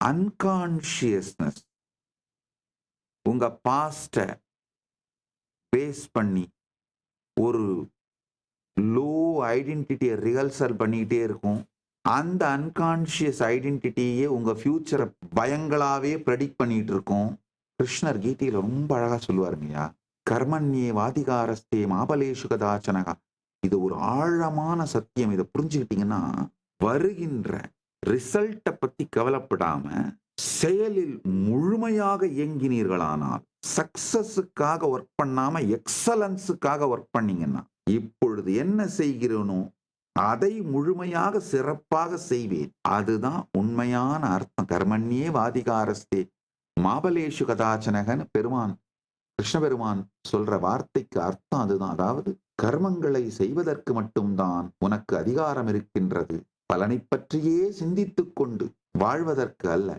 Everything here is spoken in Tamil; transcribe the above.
அன்கான்ஷியஸ்னஸ் உங்க பாஸ்ட பேஸ் பண்ணி ஒரு லோ ஐடென்டிட்டியை ரிஹர்சல் பண்ணிக்கிட்டே இருக்கும். அந்த அன்கான்ஷியஸ் ஐடென்டிட்டியே உங்க ஃபியூச்சரை பயங்களாவே ப்ரெடிக்ட் பண்ணிட்டு இருக்கும். கிருஷ்ணர் கீதையில ரொம்ப அழகா சொல்லுவாருங்கய்யா, கர்மண்யே வாதிகாரஸ்தே மாபலேஷு கதாச்சனகா. இது ஒரு ஆழமான சத்தியம். இதை புரிஞ்சுக்கிட்டீங்கன்னா வருகின்ற ரிசல்ட்டை பத்தி கவலைப்படாம செயலில் முழுமையாக இயங்கினீர்களானால், சக்சஸுக்காக ஒர்க் பண்ணாம எக்ஸலன்ஸுக்காக ஒர்க் பண்ணீங்கன்னா, இப்பொழுது என்ன செய்கிறேனோ அதை முழுமையாக சிறப்பாக செய்வேன். அதுதான் உண்மையான அர்த்தம். கர்மண்யே வாதிகாரஸ்தே மாபலேஷு கதாச்சனகன் பெருமான் கிருஷ்ண பெருமான் சொல்ற வார்த்தைக்கு அர்த்தம் அதுதான். அதாவது கர்மங்களை செய்வதற்கு மட்டும்தான் உனக்கு அதிகாரம் இருக்கின்றது, பலனை பற்றியே சிந்தித்துக் கொண்டு வாழ்வதற்கு அல்ல.